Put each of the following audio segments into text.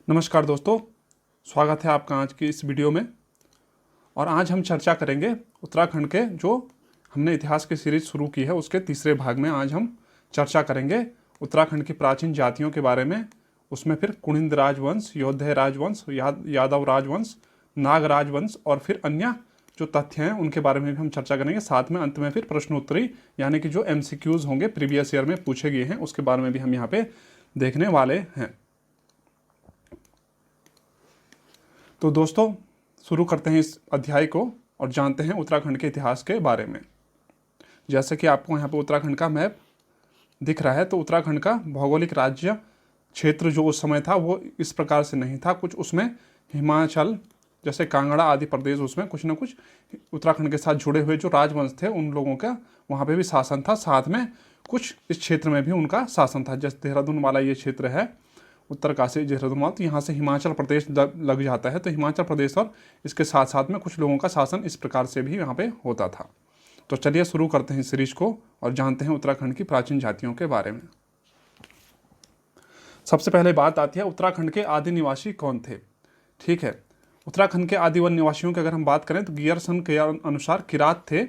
नमस्कार दोस्तों, स्वागत है आपका आज की इस वीडियो में। और आज हम चर्चा करेंगे उत्तराखंड के जो हमने इतिहास की सीरीज शुरू की है उसके तीसरे भाग में। आज हम चर्चा करेंगे उत्तराखंड की प्राचीन जातियों के बारे में। उसमें फिर कुणिंद राजवंश, योद्धे राजवंश, यादव राजवंश, नाग राजवंश और फिर अन्य जो तथ्य हैं उनके बारे में भी हम चर्चा करेंगे। साथ में अंत में फिर प्रश्नोत्तरी यानी कि जो MCQs होंगे प्रीवियस ईयर में पूछे गए हैं उसके बारे में भी हम यहाँ पे देखने वाले हैं। तो दोस्तों शुरू करते हैं इस अध्याय को और जानते हैं उत्तराखंड के इतिहास के बारे में। जैसे कि आपको यहाँ पे उत्तराखंड का मैप दिख रहा है, तो उत्तराखंड का भौगोलिक राज्य क्षेत्र जो उस समय था वो इस प्रकार से नहीं था। कुछ उसमें हिमाचल जैसे कांगड़ा आदि प्रदेश, उसमें कुछ ना कुछ उत्तराखंड के साथ जुड़े हुए जो राजवंश थे उन लोगों का वहाँ पे भी शासन था। साथ में कुछ इस क्षेत्र में भी उनका शासन था। जैसे देहरादून वाला ये क्षेत्र है, उत्तरकाशी देहरादून, तो यहाँ से हिमाचल प्रदेश लग जाता है। तो हिमाचल प्रदेश और इसके साथ साथ में कुछ लोगों का शासन इस प्रकार से भी यहाँ पे होता था। तो चलिए शुरू करते हैं इस सीरीज को और जानते हैं उत्तराखंड की प्राचीन जातियों के बारे में। सबसे पहले बात आती है उत्तराखंड के आदि निवासी कौन थे। ठीक है, उत्तराखंड के आदि वन निवासियों की अगर हम बात करें तो गियरसन के अनुसार किरात थे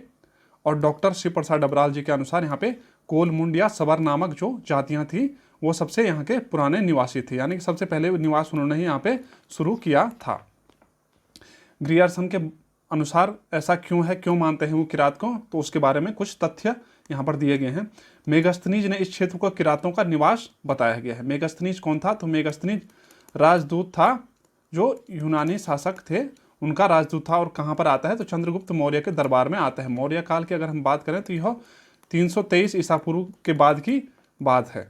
और डॉक्टर शिव प्रसाद डबराल जी के अनुसार यहाँ पे कोल, मुंड या सबर नामक जो जातियाँ थी वो सबसे यहाँ के पुराने निवासी थे, यानी कि सबसे पहले निवास उन्होंने ही यहाँ पे शुरू किया था। ग्रियर्सन के अनुसार ऐसा क्यों है, क्यों मानते हैं वो किरात को, तो उसके बारे में कुछ तथ्य यहाँ पर दिए गए हैं। मेगस्थनीज ने इस क्षेत्र को किरातों का निवास बताया गया है। मेगस्थनीज कौन था, तो मेगस्थनीज राजदूत था, जो यूनानी शासक थे उनका राजदूत था। और कहाँ पर आता है, तो चंद्रगुप्त मौर्य के दरबार में आता है। मौर्य काल की अगर हम बात करें तो यह 323 ईसा पूर्व के बाद की बात है।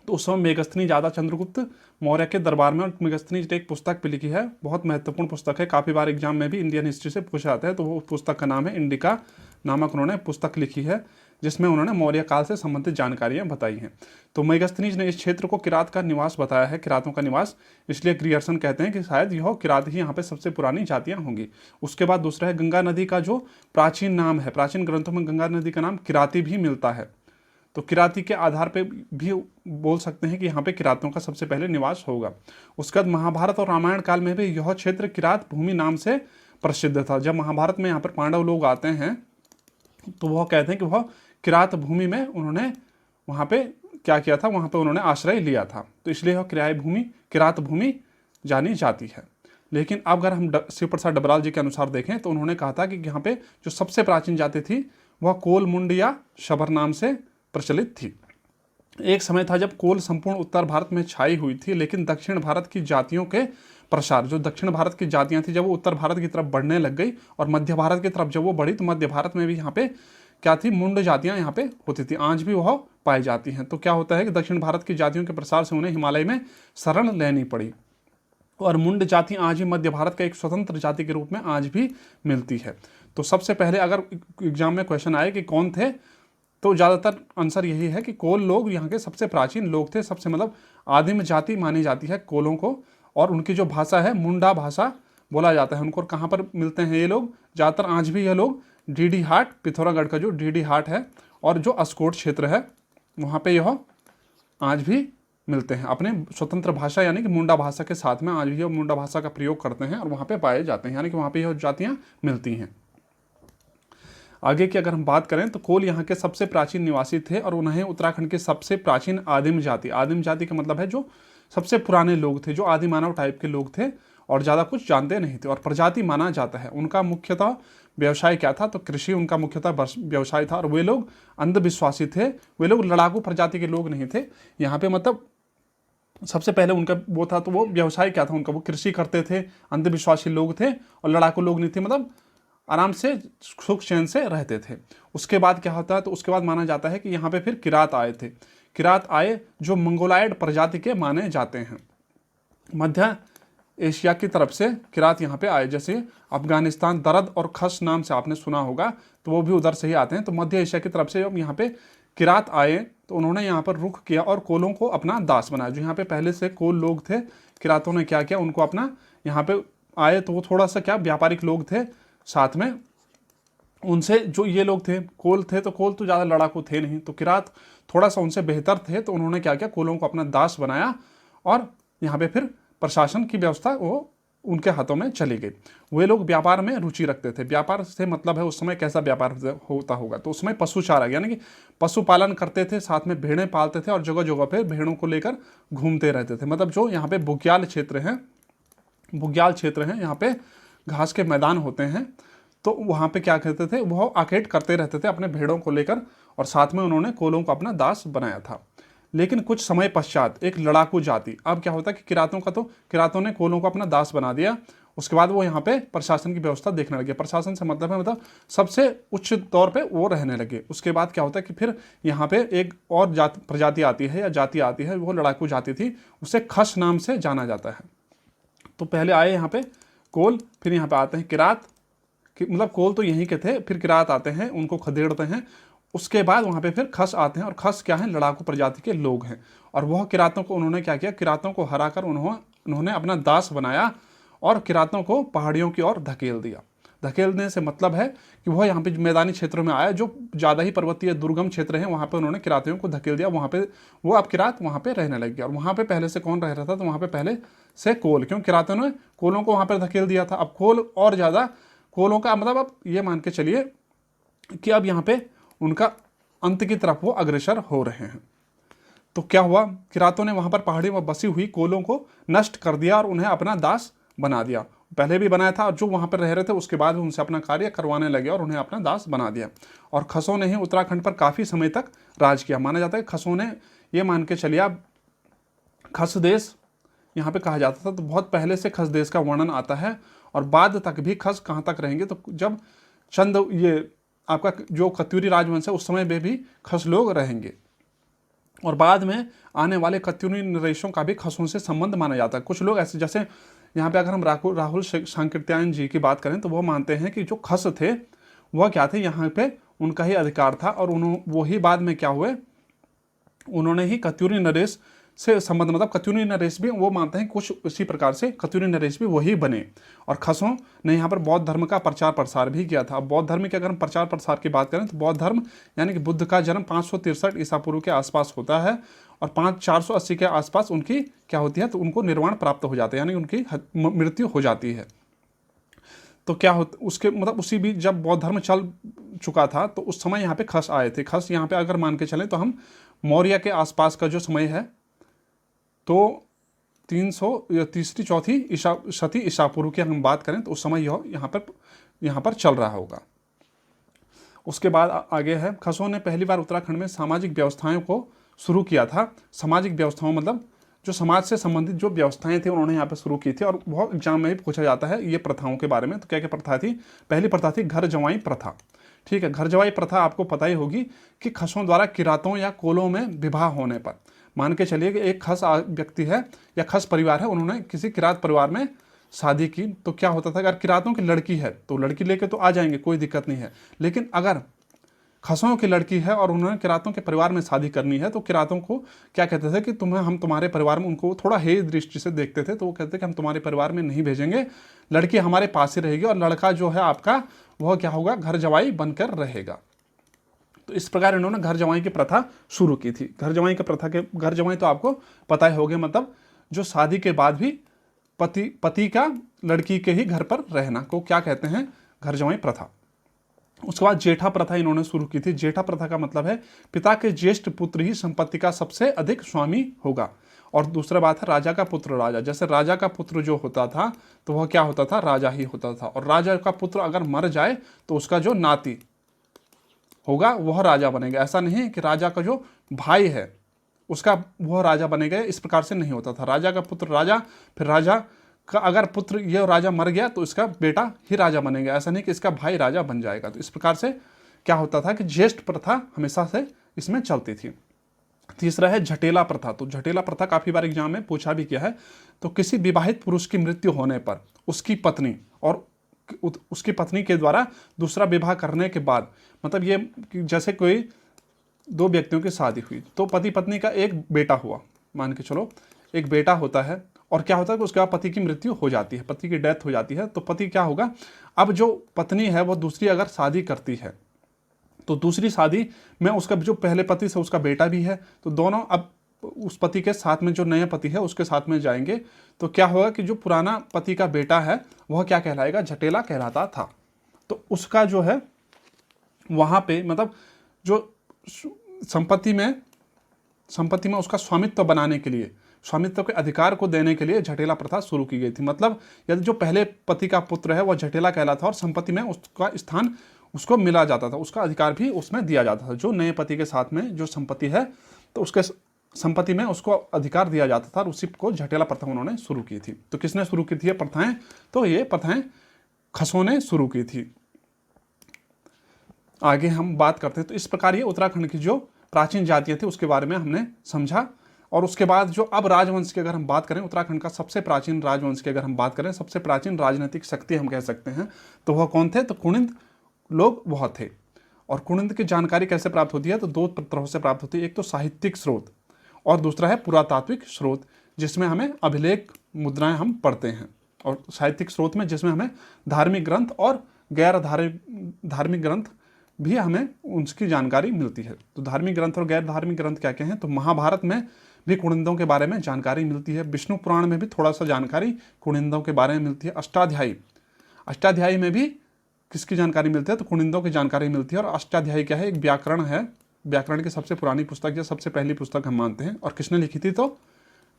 तो उस समय मेगस्थनी ज़्यादा चंद्रगुप्त मौर्य के दरबार में, और मेगस्थनी ने एक पुस्तक भी लिखी है, बहुत महत्वपूर्ण पुस्तक है, काफ़ी बार एग्जाम में भी इंडियन हिस्ट्री से पूछा जाता है। तो वो पुस्तक का नाम है इंडिका नामक उन्होंने पुस्तक लिखी है, जिसमें उन्होंने मौर्य काल से संबंधित जानकारियाँ बताई हैं। तो मेगस्थनीज ने इस क्षेत्र को किरात का निवास बताया है, किरातों का निवास, इसलिए ग्रियर्सन कहते हैं कि शायद यह किरात ही यहाँ पे सबसे पुरानी जातियाँ होंगी। उसके बाद दूसरा है गंगा नदी का जो प्राचीन नाम है, प्राचीन ग्रंथों में गंगा नदी का नाम किराती भी मिलता है। तो किराती के आधार पे भी बोल सकते हैं कि यहाँ पे किरातों का सबसे पहले निवास होगा। उसके बाद महाभारत और रामायण काल में भी यह क्षेत्र किरात भूमि नाम से प्रसिद्ध था। जब महाभारत में यहाँ पर पांडव लोग आते हैं तो वह कहते हैं कि वह किरात भूमि में उन्होंने वहाँ पे क्या किया था, वहाँ पे उन्होंने आश्रय लिया था, तो इसलिए वह किरात भूमि जानी जाती है। लेकिन अब अगर हम शिव प्रसाद डबराल जी के अनुसार देखें तो उन्होंने कहा था कि यहाँ पे जो सबसे प्राचीन जाति थी वह कोल, मुंड या शबर नाम से प्रचलित थी। एक समय था जब कोल संपूर्ण उत्तर भारत में छाई हुई थी, लेकिन दक्षिण भारत की जातियों के प्रसार, जो दक्षिण भारत की जातियां थी, जब वो उत्तर भारत की तरफ बढ़ने लग गई और मध्य भारत की तरफ जब वो बढ़ी तो मध्य भारत में भी यहाँ पे क्या थी, मुंड जातियां यहाँ पे होती थी, आज भी वह पाई जाती हैं। तो क्या होता है कि दक्षिण भारत की जातियों के प्रसार से उन्हें हिमालय में शरण लेनी पड़ी और मुंड जाति आज भी मध्य भारत का एक स्वतंत्र जाति के रूप में आज भी मिलती है। तो सबसे पहले अगर एग्जाम में क्वेश्चन आए कि कौन थे, तो ज़्यादातर आंसर यही है कि कोल लोग यहाँ के सबसे प्राचीन लोग थे, सबसे मतलब आदिम जाति मानी जाती है कोलों को। और उनकी जो भाषा है मुंडा भाषा बोला जाता है उनको। और कहाँ पर मिलते हैं ये लोग, ज़्यादातर आज भी ये लोग डीडी हाट, पिथौरागढ़ का जो डीडी हाट है और जो अस्कोट क्षेत्र है वहाँ पे यह आज भी मिलते हैं अपने स्वतंत्र भाषा यानी कि मुंडा भाषा के साथ में। आज भी यह मुंडा भाषा का प्रयोग करते हैं और वहाँ पे पाए जाते हैं, यानी कि वहाँ पे यह जातियाँ मिलती हैं। आगे की अगर हम बात करें तो कोल यहाँ के सबसे प्राचीन निवासी थे और उन्हें उत्तराखंड के सबसे प्राचीन आदिम जाति का मतलब है जो सबसे पुराने लोग थे, जो आदि मानव टाइप के लोग थे और ज़्यादा कुछ जानते नहीं थे और प्रजाति माना जाता है। उनका मुख्यतः व्यवसाय क्या था, तो कृषि उनका मुख्यतः व्यवसाय था। और वे लोग अंधविश्वासी थे, वे लोग लड़ाकू प्रजाति के लोग नहीं थे। यहाँ पे मतलब सबसे पहले उनका वो था, तो वो व्यवसाय क्या था उनका, वो कृषि करते थे, अंधविश्वासी लोग थे और लड़ाकू लोग नहीं थे, मतलब आराम से सुख चैन से रहते थे। उसके बाद क्या होता है, तो उसके बाद माना जाता है कि यहाँ पे फिर किरात आए थे। किरात आए जो मंगोलायड प्रजाति के माने जाते हैं। मध्य एशिया की तरफ से किरात यहाँ पे आए, जैसे अफगानिस्तान, दरद और खस नाम से आपने सुना होगा, तो वो भी उधर से ही आते हैं। तो मध्य एशिया की तरफ से जब यहाँ पे किरात आए तो उन्होंने यहाँ पर रुख किया और कोलों को अपना दास बनाया। जो यहाँ पे पहले से कोल लोग थे, किरातों ने क्या किया, उनको अपना यहाँ पे आए तो वो थोड़ा सा क्या व्यापारिक लोग थे, साथ में उनसे जो ये लोग थे कोल थे, तो कोल तो ज़्यादा लड़ाकू थे नहीं, तो किरात थोड़ा सा उनसे बेहतर थे। तो उन्होंने क्या किया, कोलों को अपना दास बनाया और यहाँ पे फिर प्रशासन की व्यवस्था वो उनके हाथों में चली गई। वे लोग व्यापार में रुचि रखते थे। व्यापार से मतलब है उस समय कैसा व्यापार होता होगा, तो उस समय पशु चारा यानी कि पशुपालन करते थे, साथ में भेड़ें पालते थे और जगह जगह पे भेड़ों को लेकर घूमते रहते थे। मतलब जो यहाँ पे बुग्याल क्षेत्र हैं, यहाँ पे घास के मैदान होते हैं, तो वहाँ पे क्या करते थे, वो आकेट करते रहते थे अपने भेड़ों को लेकर, और साथ में उन्होंने कोलों को अपना दास बनाया था। लेकिन कुछ समय पश्चात एक लड़ाकू जाति, अब क्या होता है कि किरातों ने कोलों को अपना दास बना दिया। उसके बाद वो यहाँ पे प्रशासन की व्यवस्था देखने लगे। प्रशासन से मतलब है मतलब सबसे उच्च तौर पे वो रहने लगे। उसके बाद क्या होता है कि फिर यहाँ पे एक और प्रजाति आती है या जाति आती है, वो लड़ाकू जाति थी, उसे खस नाम से जाना जाता है। तो पहले आए यहाँ पे कोल, फिर यहाँ पे आते हैं किरात, मतलब कोल तो यहीं के थे, फिर किरात आते हैं, उनको खदेड़ते हैं। उसके बाद वहाँ पे फिर खस आते हैं, और खस क्या है, लड़ाकू प्रजाति के लोग हैं। और वह किरातों को उन्होंने क्या किया, किरातों को हराकर उन्होंने अपना दास बनाया और किरातों को पहाड़ियों की ओर धकेल दिया। धकेलने से मतलब है कि वह यहाँ पे मैदानी क्षेत्रों में आया, जो ज़्यादा ही पर्वतीय दुर्गम क्षेत्र हैं, वहाँ पे उन्होंने किरातियों को धकेल दिया। वहाँ पे वो अब किरात वहाँ पे रहने लग गया। और वहाँ पे पहले से कौन रह रहा था, तो वहाँ पे पहले से कोल, क्यों किरातियों ने कोलों को वहाँ पर धकेल दिया था। अब कोल और ज़्यादा, कोलों का मतलब अब ये मान के चलिए कि अब यहाँ पे उनका अंत की तरफ वो अग्रसर हो रहे हैं। तो क्या हुआ, किरातों ने वहाँ पर पहाड़ी में बसी हुई कोलों को नष्ट कर दिया और उन्हें अपना दास बना दिया। पहले भी बनाया था, और जो वहाँ पर रह रहे थे उसके बाद भी उनसे अपना कार्य करवाने लगे और उन्हें अपना दास बना दिया। और खसों ने ही उत्तराखंड पर काफ़ी समय तक राज किया। माना जाता है खसों ने, ये मान के चलिए आप, खस देश यहाँ पे कहा जाता था। तो बहुत पहले से खस देश का वर्णन आता है, और बाद तक भी खस कहाँ तक रहेंगे, तो जब चंद ये आपका जो कत्यूरी राजवंश है उस समय में भी खस लोग रहेंगे। और बाद में आने वाले कत्यूरी नरेशों का भी खसों से संबंध माना जाता है। कुछ लोग ऐसे, जैसे यहाँ पे अगर हम राहुल सांकृत्यायन जी की बात करें, तो वो मानते हैं कि जो खस थे वह क्या थे, यहाँ पे उनका ही अधिकार था, और वो ही बाद में क्या हुए, उन्होंने ही कत्यूरी नरेश से संबंध, मतलब कत्यूरी नरेश भी वो मानते हैं कुछ इसी प्रकार से कत्यूरी नरेश भी वही बने। और खसों ने यहाँ पर बौद्ध धर्म का प्रचार प्रसार भी किया था। अब बौद्ध धर्म के अगर हम प्रचार प्रसार की बात करें, तो बौद्ध धर्म यानी कि बुद्ध का जन्म 563 ईसा पूर्व के आसपास होता है, और 480 के आसपास उनकी क्या होती है, तो उनको निर्वाण प्राप्त हो जाता है, यानी उनकी मृत्यु हो जाती है। तो क्या होता, उसके मतलब उसी भी जब बौद्ध धर्म चल चुका था, तो उस समय यहाँ पे खस आए थे। खस यहाँ पे अगर मान के चलें तो हम मौर्य के आसपास का जो समय है, तो 300 या तीसरी चौथी शती ईसा पूर्व की हम बात करें, तो उस समय यहाँ पर चल रहा होगा। उसके बाद आगे है, खसों ने पहली बार उत्तराखंड में सामाजिक व्यवस्थाओं को शुरू किया था। सामाजिक व्यवस्थाओं मतलब जो समाज से संबंधित जो व्यवस्थाएं थी उन्होंने यहाँ पे शुरू की थी। और बहुत एग्जाम में भी पूछा जाता है ये प्रथाओं के बारे में। तो क्या क्या प्रथा थी, पहली प्रथा थी घर जवाई प्रथा। ठीक है, घर जवाई प्रथा आपको पता ही होगी कि खसों द्वारा किरातों या कोलों में विवाह होने पर, मान के चलिए कि एक खस व्यक्ति है या खस परिवार है, उन्होंने किसी किरात परिवार में शादी की, तो क्या होता था, अगर किरातों की लड़की है तो लड़की लेके तो आ जाएंगे, कोई दिक्कत नहीं है। लेकिन अगर खसों की लड़की है और उन्होंने किरातों के परिवार में शादी करनी है, तो किरातों को क्या कहते थे कि हम तुम्हारे परिवार में, उनको थोड़ा हेय दृष्टि से देखते थे, तो वो कहते कि हम तुम्हारे परिवार में नहीं भेजेंगे, लड़की हमारे पास ही रहेगी, और लड़का जो है आपका वह क्या होगा, घर जवाई बनकर रहेगा। तो इस प्रकार इन्होंने घर जवाई की प्रथा शुरू की थी। घर जवाई तो आपको पता ही होगा, मतलब जो शादी के बाद भी पति का लड़की के ही घर पर रहना को क्या कहते हैं, घर जवाई प्रथा। उसके बाद जेठा प्रथा इन्होंने शुरू की थी। जेठा प्रथा का मतलब है पिता के ज्येष्ठ पुत्र ही संपत्ति का सबसे अधिक स्वामी होगा। और दूसरा बात है राजा का पुत्र राजा। जैसे राजा का पुत्र जो होता था तो वह क्या होता था, राजा ही होता था। और राजा का पुत्र अगर मर जाए तो उसका जो नाती होगा वह राजा बनेगा। ऐसा नहीं है कि राजा का जो भाई है उसका वह राजा बनेगा, इस प्रकार से नहीं होता था। राजा का पुत्र राजा, फिर राजा का अगर पुत्र ये राजा मर गया तो इसका बेटा ही राजा बनेगा, ऐसा नहीं कि इसका भाई राजा बन जाएगा। तो इस प्रकार से क्या होता था कि ज्येष्ठ प्रथा हमेशा से इसमें चलती थी। तीसरा है झटेला प्रथा। तो झटेला प्रथा काफ़ी बार एग्जाम में पूछा भी किया है। तो किसी विवाहित पुरुष की मृत्यु होने पर उसकी पत्नी और उसकी पत्नी के द्वारा दूसरा विवाह करने के बाद, मतलब ये जैसे कोई दो व्यक्तियों की शादी हुई तो पति पत्नी का एक बेटा हुआ, मान के चलो एक बेटा होता है, और क्या होता है कि उसके बाद पति की मृत्यु हो जाती है, पति की डेथ हो जाती है, तो पति क्या होगा, अब जो पत्नी है वो दूसरी अगर शादी करती है तो दूसरी शादी में उसका जो पहले पति से उसका बेटा भी है, तो दोनों अब उस पति के साथ में जो नया पति है उसके साथ में जाएंगे तो क्या होगा कि जो पुराना पति का बेटा है वह क्या कहलाएगा, झटेला कहलाता था। तो उसका जो है वहाँ पे मतलब जो संपत्ति में उसका स्वामित्व बनाने के लिए, स्वामित्व के अधिकार को देने के लिए झटेला प्रथा शुरू की गई थी। मतलब यदि जो पहले पति का पुत्र है वह झटेला कहलाता और संपत्ति में उसका स्थान उसको मिला जाता था, उसका अधिकार भी उसमें दिया जाता था। जो नए पति के साथ में जो संपत्ति है तो उसके संपत्ति में उसको अधिकार दिया जाता था और उसी को झटेला प्रथा उन्होंने शुरू की थी। तो किसने शुरू की थी ये प्रथाएं? तो ये प्रथाएं खसों ने शुरू की थी। आगे हम बात करते हैं। तो इस प्रकार ये उत्तराखंड की जो प्राचीन जातियां थी उसके बारे में हमने समझा। और उसके बाद जो अब राजवंश की अगर हम बात करें, उत्तराखंड का सबसे प्राचीन राजवंश की अगर हम बात करें, सबसे प्राचीन राजनीतिक शक्ति हम कह सकते हैं, तो वह कौन थे? तो कुणिद लोग वह थे। और कुणिद की जानकारी कैसे प्राप्त होती है? तो दो तरह से प्राप्त होती है। एक तो साहित्यिक स्रोत और दूसरा है पुरातात्विक स्रोत, जिसमें हमें अभिलेख मुद्राएं हम पढ़ते हैं। और साहित्यिक स्रोत में जिसमें हमें धार्मिक ग्रंथ और गैर धार्मिक ग्रंथ भी हमें उनकी जानकारी मिलती है। तो धार्मिक ग्रंथ और गैर धार्मिक ग्रंथ क्या क्या हैं? तो महाभारत में भी कुणिदों के बारे में जानकारी मिलती है। विष्णु पुराण में भी थोड़ा सा जानकारी कुणिदों के बारे में मिलती है। अष्टाध्यायी में भी किसकी जानकारी मिलती है? तो कुणिदों की जानकारी मिलती है। और अष्टाध्यायी क्या है? एक व्याकरण है। व्याकरण की सबसे पुरानी पुस्तक या सबसे पहली पुस्तक हम मानते हैं। और किसने लिखी थी? तो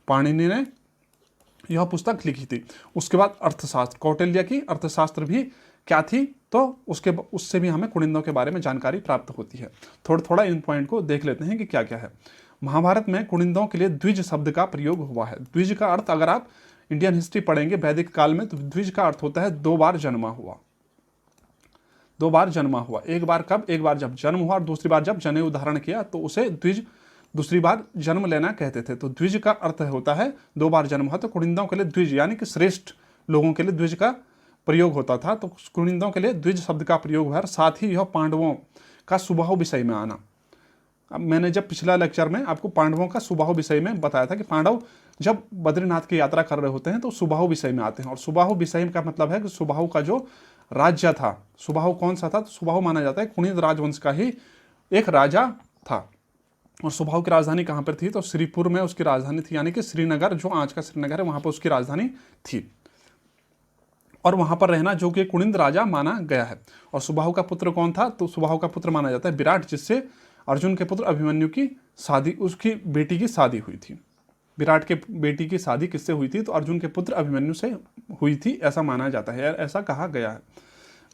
पाणिनि ने यह पुस्तक लिखी थी। उसके बाद अर्थशास्त्र, कौटिल्य की अर्थशास्त्र भी क्या थी? तो उससे भी हमें कुणिदों के बारे में जानकारी प्राप्त होती है। थोड़ा थोड़ा इन पॉइंट को देख लेते हैं कि क्या क्या है। महाभारत में कुणिदों के लिए द्विज शब्द का प्रयोग हुआ है। द्विज का अर्थ अगर आप इंडियन हिस्ट्री पढ़ेंगे वैदिक काल में, तो द्विज का अर्थ होता है दो बार जन्मा हुआ। दो बार जन्मा हुआ। एक बार कब? एक बार जब जन्म हुआ और दूसरी बार जब जनेऊ धारण किया तो उसे द्विज, दूसरी बार जन्म लेना कहते थे। तो द्विज का अर्थ होता है दो बार जन्म हुआ। तो कुणिदों के लिए द्विज यानी कि श्रेष्ठ लोगों के लिए द्विज का प्रयोग होता था। तो कुणिदों के लिए द्विज शब्द का प्रयोग हुआ। साथ ही यह पांडवों का सुबाहु विषय में आना। अब मैंने जब पिछला लेक्चर में आपको पांडवों का सुबाहु विषय में बताया था कि पांडव जब बद्रीनाथ की यात्रा कर रहे होते हैं तो सुबाहु विषय में आते हैं। और सुबाहु विषय का मतलब है कि सुबाहु का जो राज्य था, सुबाहु कौन सा था? तो सुबाहु माना जाता है कुणिद राजवंश का ही एक राजा था। और सुबाहु की राजधानी कहाँ पर थी? तो श्रीपुर में उसकी राजधानी थी, यानी कि श्रीनगर, जो आज का श्रीनगर है, वहां पर उसकी राजधानी थी। और वहां पर रहना जो कि कुणिद राजा माना गया है। और सुबाहु का पुत्र कौन था? तो सुबाहु का पुत्र माना जाता है विराट, जिससे अर्जुन के पुत्र अभिमन्यु की शादी, उसकी बेटी की शादी हुई थी। विराट के बेटी की शादी किससे हुई थी? तो अर्जुन के पुत्र अभिमन्यु से हुई थी, ऐसा माना जाता है, ऐसा कहा गया है।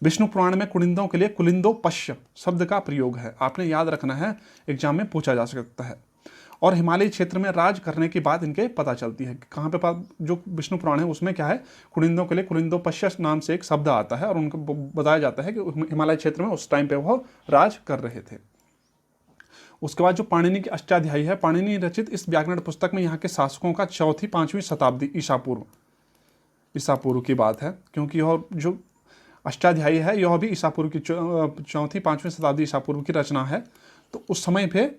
विष्णु पुराण में कुणिदों के लिए कुलिंदो पश्य शब्द का प्रयोग है। आपने याद रखना है, एग्जाम में पूछा जा सकता है। और हिमालयी क्षेत्र में राज करने की बात इनके पता चलती है। कहाँ पे जो विष्णु पुराण है उसमें क्या है? कुणिदों के लिए कुलिंदो पश्य नाम से एक शब्द आता है और उनको बताया जाता है कि हिमालय क्षेत्र में उस टाइम पे वो राज कर रहे थे। उसके बाद जो पाणिनि की अष्टाध्यायी है, पाणिनि रचित इस व्याकरण पुस्तक में यहाँ के शासकों का 4वीं-5वीं शताब्दी ईसा पूर्व की बात है। क्योंकि यह जो अष्टाध्यायी है यह भी ईसा पूर्व की 4वीं-5वीं शताब्दी ईसा पूर्व की रचना है। तो उस समय पे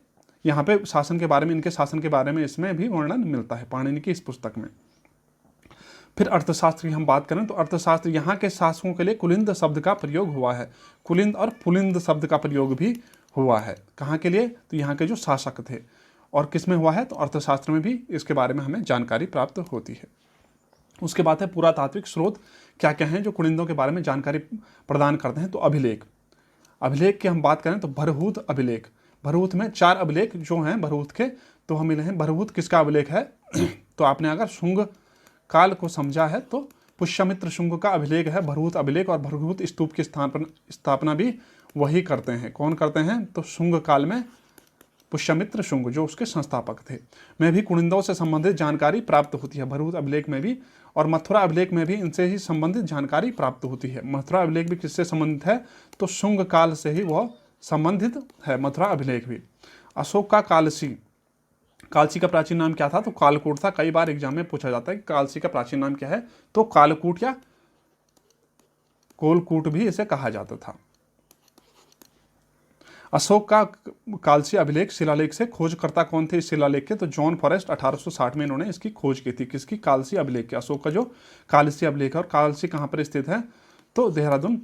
यहाँ पे शासन के बारे में, इनके शासन के बारे में इसमें भी वर्णन मिलता है पाणिनि की इस पुस्तक में। फिर अर्थशास्त्र की हम बात करें तो अर्थशास्त्र, यहाँ के शासकों के लिए कुलिंद शब्द का प्रयोग हुआ है। कुलिंद और पुलिंद शब्द का प्रयोग भी हुआ है। कहाँ के लिए? तो यहाँ के जो शासक थे। और किस में हुआ है? तो अर्थशास्त्र में भी इसके बारे में हमें जानकारी प्राप्त होती है। उसके बाद है पुरातात्विक स्रोत क्या क्या हैं जो कुणिदों के बारे में जानकारी प्रदान करते हैं। तो अभिलेख की हम बात करें तो भरहूत अभिलेख, भरहूत में 4 अभिलेख जो हैं भरहूत के, तो हम मिले हैं। भरहूत किसका अभिलेख है? तो आपने अगर शुंग काल को समझा है तो पुष्यमित्र शुंग का अभिलेख है भरहूत अभिलेख। और भरहूत स्तूप की स्थापना भी वही करते हैं। कौन करते हैं? तो शुंग काल में पुष्यमित्र शुंग जो उसके संस्थापक थे, में भी कुणिदों से संबंधित जानकारी प्राप्त होती है। भरहूत अभिलेख में भी और मथुरा अभिलेख में भी इनसे ही संबंधित जानकारी प्राप्त होती है। मथुरा अभिलेख भी किससे संबंधित है? तो शुंग काल से ही वह संबंधित है, मथुरा अभिलेख भी। अशोक का कालसी का प्राचीन नाम क्या था? तो कालकूट था। कई बार एग्जाम में पूछा जाता है कि कालसी का प्राचीन नाम क्या है? तो कालकूट या कोलकूट भी इसे कहा जाता था। अशोक का कालसी अभिलेख शिलालेख से खोजकर्ता कौन थे इस शिलालेख के? तो जॉन फॉरेस्ट 1860 में इन्होंने इसकी खोज की थी। किसकी? कालसी अभिलेख के। अशोक का जो कालसी अभिलेख है। और कालसी कहाँ पर स्थित है? तो देहरादून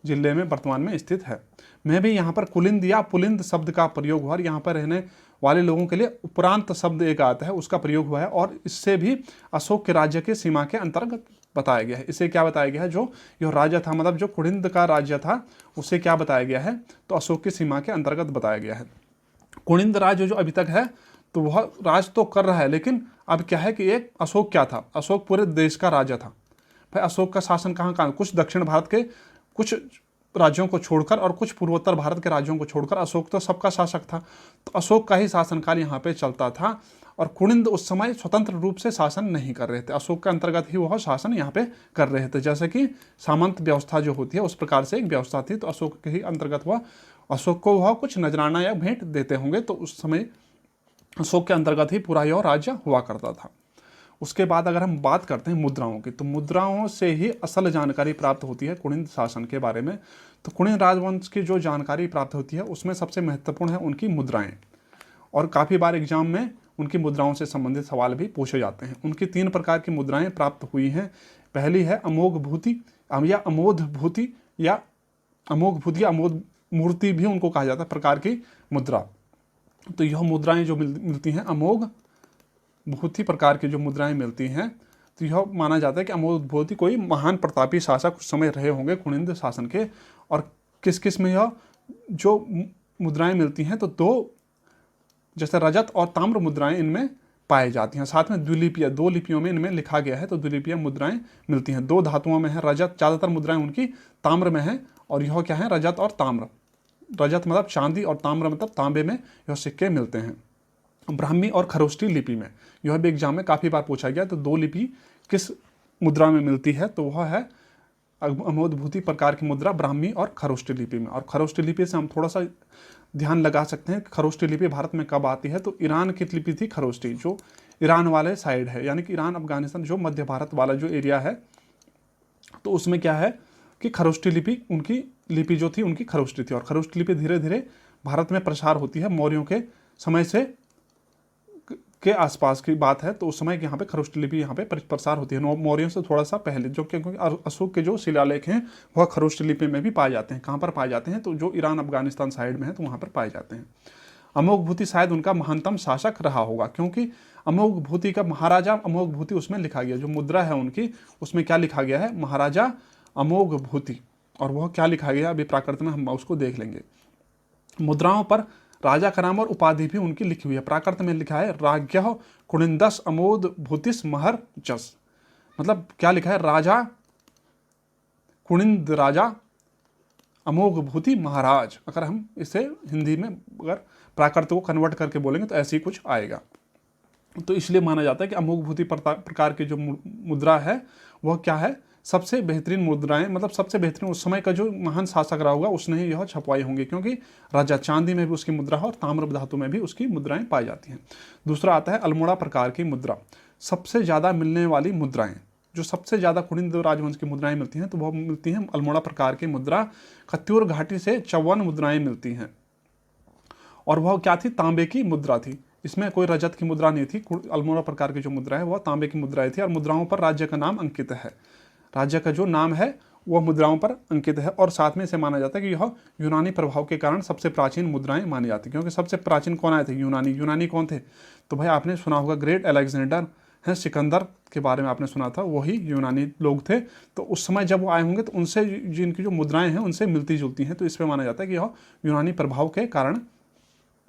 जिले में वर्तमान में स्थित है। मैं भी यहाँ पर कुलिंद या पुलिंद शब्द का प्रयोग हुआ। यहाँ पर रहने वाले लोगों के लिए उपरांत शब्द एक आता है, उसका प्रयोग हुआ है और इससे भी अशोक के राज्य के सीमा के अंतर्गत बताया गया है। इसे क्या बताया गया है, जो यह राज्य था, मतलब जो कुणिंद का राज्य था, उसे क्या बताया गया है, तो अशोक की सीमा के अंतर्गत बताया गया है। कुणिंद राज्य जो अभी तक है तो वह राज तो कर रहा है, लेकिन अब क्या है कि एक अशोक क्या था, अशोक पूरे देश का राजा था। भाई अशोक का शासन कहाँ कहाँ, कुछ दक्षिण भारत के कुछ राज्यों को छोड़कर और कुछ पूर्वोत्तर भारत के राज्यों को छोड़कर अशोक तो सबका शासक था। तो अशोक का ही शासनकाल यहाँ पे चलता था और कुणिंद उस समय स्वतंत्र रूप से शासन नहीं कर रहे थे, अशोक के अंतर्गत ही वह शासन यहाँ पे कर रहे थे। जैसे कि सामंत व्यवस्था जो होती है उस प्रकार से एक व्यवस्था थी, तो अशोक के ही अंतर्गत वह, अशोक को वह कुछ नजराना या भेंट देते होंगे, तो उस समय अशोक के अंतर्गत ही पूरा यह राज्य हुआ करता था। उसके बाद अगर हम बात करते हैं मुद्राओं की, तो मुद्राओं से ही असल जानकारी प्राप्त होती है कुणिंद शासन के बारे में। तो कुणिंद राजवंश की जो जानकारी प्राप्त होती है उसमें सबसे महत्वपूर्ण है उनकी मुद्राएं, और काफ़ी बार एग्जाम में उनकी मुद्राओं से संबंधित सवाल भी पूछे जाते हैं। उनकी 3 प्रकार की मुद्राएं प्राप्त हुई हैं। पहली है अमोघ भूति या अमोध भूति, या अमोघ भूति या अमोध मूर्ति भी उनको कहा जाता है प्रकार की मुद्रा। तो यह मुद्राएं जो मिलती हैं अमोघ भूति प्रकार की जो मुद्राएं मिलती हैं, तो यह माना जाता है कि अमोघ भूति कोई महान प्रतापी शासक उस समय रहे होंगे कुणिंद शासन के। और किस किस में यह जो मुद्राएं मिलती हैं, तो 2 जैसे रजत और ताम्र मुद्राएं इनमें पाई जाती हैं। साथ में द्विलिपियाँ, 2 लिपियों में इनमें लिखा गया है, तो द्विलिपियाँ मुद्राएं मिलती हैं। 2 धातुओं में है रजत, ज़्यादातर मुद्राएं उनकी ताम्र में है, और यह क्या है, रजत और ताम्र। रजत मतलब चांदी और ताम्र मतलब तांबे में यह सिक्के मिलते हैं। ब्राह्मी और खरोष्टी लिपि में, यह भी एग्जाम में काफ़ी बार पूछा गया। तो 2 लिपि किस मुद्रा में मिलती है, तो वह है अमोघ भूति प्रकार की मुद्रा ब्राह्मी और खरोष्टी लिपि में। और खरोष्टी लिपि से हम थोड़ा सा ध्यान लगा सकते हैं कि खरोष्टी लिपि भारत में कब आती है, तो ईरान की लिपि थी खरोष्टी, जो ईरान वाले साइड है, यानी कि ईरान अफगानिस्तान जो मध्य भारत वाला जो एरिया है, तो उसमें क्या है कि खरोष्टी लिपि, उनकी लिपि जो थी उनकी खरोष्टी थी। और खरोष्टी लिपि धीरे धीरे भारत में प्रसार होती है, मौर्यों के समय से के आसपास की बात है, तो उस समय यहाँ पे खरोष्टी लिपि यहाँ पे प्रसार होती है, मौर्यों से थोड़ा सा पहले, जो क्योंकि अशोक के जो शिलालेख हैं वह खरोष्टी लिपि में भी पाए जाते हैं। कहाँ पर पाए जाते हैं, तो जो ईरान अफगानिस्तान साइड में है तो वहाँ पर पाए जाते हैं। अमोघ भूति शायद उनका महानतम शासक रहा होगा, क्योंकि अमोघ भूति का महाराजा अमोघ भूति उसमें लिखा गया, जो मुद्रा है उनकी उसमें क्या लिखा गया है, महाराजा अमोघ भूति। और वह क्या लिखा गया अभी प्राकृत में हम उसको देख लेंगे। मुद्राओं पर राजा का नाम और उपाधि भी उनकी लिखी हुई है। प्राकृत में लिखा है राज्ञः कुणिंदस अमोघ भूतिस महर जस, मतलब क्या लिखा है, राजा कुणिंद राजा अमोघ भूति महाराज। अगर हम इसे हिंदी में अगर प्राकृत को कन्वर्ट करके बोलेंगे तो ऐसे ही कुछ आएगा। तो इसलिए माना जाता है कि अमोघ भूति प्रकार की जो मुद्रा है वह क्या है, सबसे बेहतरीन मुद्राएं, मतलब सबसे बेहतरीन उस समय का जो महान शासक रहा होगा उसने ही यह छपवाई होंगी, क्योंकि राजा चांदी में भी उसकी मुद्रा है और ताम्र धातु में भी उसकी मुद्राएं पाई जाती हैं। दूसरा आता है अल्मोड़ा प्रकार की मुद्रा। सबसे ज़्यादा मिलने वाली मुद्राएं, जो सबसे ज़्यादा कुणिंद राजवंश की मुद्राएं मिलती हैं, तो वह मिलती हैं अल्मोड़ा प्रकार की मुद्रा। खत्यूर घाटी से 54 मुद्राएं मिलती हैं, और वह क्या थी, तांबे की मुद्रा थी। इसमें कोई रजत की मुद्रा नहीं थी। अल्मोड़ा प्रकार की जो मुद्रा है वह तांबे की मुद्राएं थी, और मुद्राओं पर राज्य का नाम अंकित है, राज्य का जो नाम है वह मुद्राओं पर अंकित है। और साथ में इसे माना जाता है कि यह यूनानी प्रभाव के कारण सबसे प्राचीन मुद्राएं मानी जाती हैं, क्योंकि सबसे प्राचीन कौन आए थे, यूनानी। यूनानी कौन थे, तो भाई आपने सुना होगा ग्रेट अलेक्जेंडर है, सिकंदर के बारे में आपने सुना था, वही यूनानी लोग थे। तो उस समय जब वो आए होंगे तो उनसे जिनकी जो मुद्राएं हैं उनसे मिलती जुलती हैं, तो इसमें माना जाता है कि यह यूनानी प्रभाव के कारण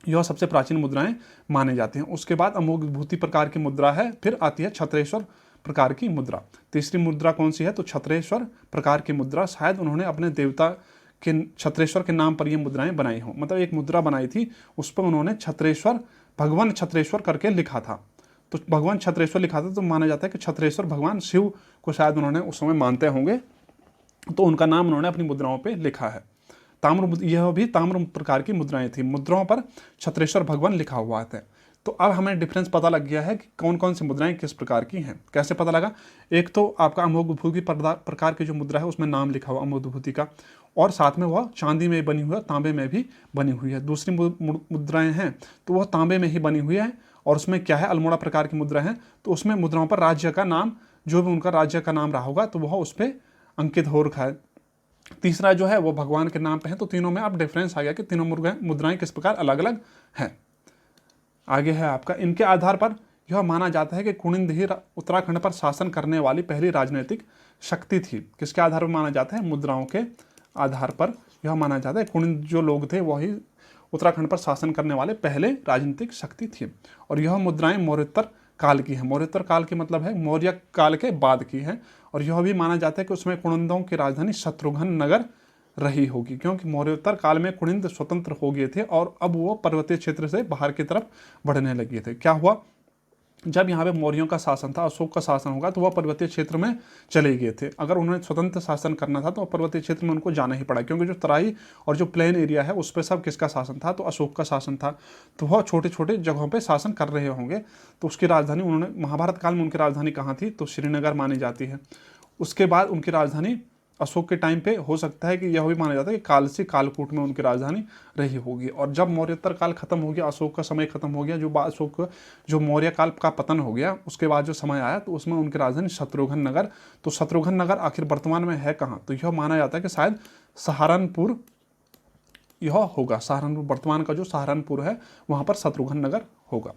यह सबसे प्राचीन मुद्राएं माने जाती हैं। उसके बाद अमोघ भूति प्रकार की मुद्रा है, फिर आती है छत्रेश्वर प्रकार की मुद्रा। तीसरी मुद्रा कौन सी है, तो छत्रेश्वर प्रकार की मुद्रा। शायद उन्होंने अपने देवता के छत्रेश्वर के नाम पर ये मुद्राएं बनाई हो, मतलब एक मुद्रा बनाई थी उस पर उन्होंने छत्रेश्वर, भगवान छत्रेश्वर करके लिखा था। तो भगवान छत्रेश्वर लिखा था, तो माना जाता है कि छत्रेश्वर भगवान शिव को शायद उन्होंने उस समय मानते होंगे, तो उनका नाम उन्होंने अपनी मुद्राओं पर लिखा है। ताम्र, यह भी ताम्र प्रकार की मुद्राएं थी, मुद्राओं पर छत्रेश्वर भगवान लिखा हुआ था। तो अब हमें डिफरेंस पता लग गया है कि कौन कौन सी मुद्राएं किस प्रकार की हैं। कैसे पता लगा, एक तो आपका अमोघ भूति प्रकार की जो मुद्रा है उसमें नाम लिखा हुआ अमोघ भूति का, और साथ में वह चांदी में बनी हुई है, तांबे में भी बनी हुई है। दूसरी मुद्राएं हैं तो वह तांबे में ही बनी हुई है, और उसमें क्या है, अल्मोड़ा प्रकार की मुद्रा है, तो उसमें मुद्राओं पर राज्य का नाम, जो भी उनका राज्य का नाम रहा होगा तो वह उस पर अंकित हो रखा है। तीसरा जो है वो भगवान के नाम पे है। तो तीनों में अब डिफरेंस आ गया कि तीनों मुद्राएं किस प्रकार अलग अलग हैं। आगे है आपका, इनके आधार पर यह माना जाता है कि कुनिंद ही उत्तराखंड पर शासन करने वाली पहली राजनीतिक शक्ति थी। किसके आधार पर माना जाता है? मुद्राओं के आधार पर यह माना जाता है कुनिंद जो लोग थे वही उत्तराखंड पर शासन करने वाले पहले राजनीतिक शक्ति थी। और यह मुद्राएं मौर्योत्तर काल की है। मौर्योत्तर काल की मतलब है मौर्य काल के बाद की है। और यह भी माना जाता है कि उसमें कुनिंदों की राजधानी शत्रुघ्न नगर रही होगी, क्योंकि मौर्योत्तर काल में कुनिंद स्वतंत्र हो गए थे और अब वो पर्वतीय क्षेत्र से बाहर की तरफ बढ़ने लगे थे। क्या हुआ, जब यहाँ पे मौर्यों का शासन था, अशोक का शासन होगा, तो वह पर्वतीय क्षेत्र में चले गए थे। अगर उन्होंने स्वतंत्र शासन करना था तो पर्वतीय क्षेत्र में उनको जाना ही पड़ा, क्योंकि जो तराई और जो प्लेन एरिया है उस पर सब किसका शासन था? तो अशोक का शासन था। तो वह छोटे छोटे जगहों पर शासन कर रहे होंगे। तो उसकी राजधानी उन्होंने, महाभारत काल में उनकी राजधानी कहाँ थी? तो श्रीनगर मानी जाती है। उसके बाद उनकी राजधानी अशोक के टाइम पे हो सकता है कि यह भी माना जाता है कि कालसी कालकूट में उनकी राजधानी रही होगी। और जब मौर्योत्तर काल खत्म हो गया, अशोक का समय खत्म हो गया, जो मौर्य काल का पतन हो गया, उसके बाद जो समय आया तो उसमें उनकी राजधानी शत्रुघ्न नगर। तो शत्रुघ्न नगर आखिर वर्तमान में है कहाँ? तो यह माना जाता है कि शायद सहारनपुर यह होगा। सहारनपुर, वर्तमान का जो सहारनपुर है वहाँ पर शत्रुघ्न नगर होगा।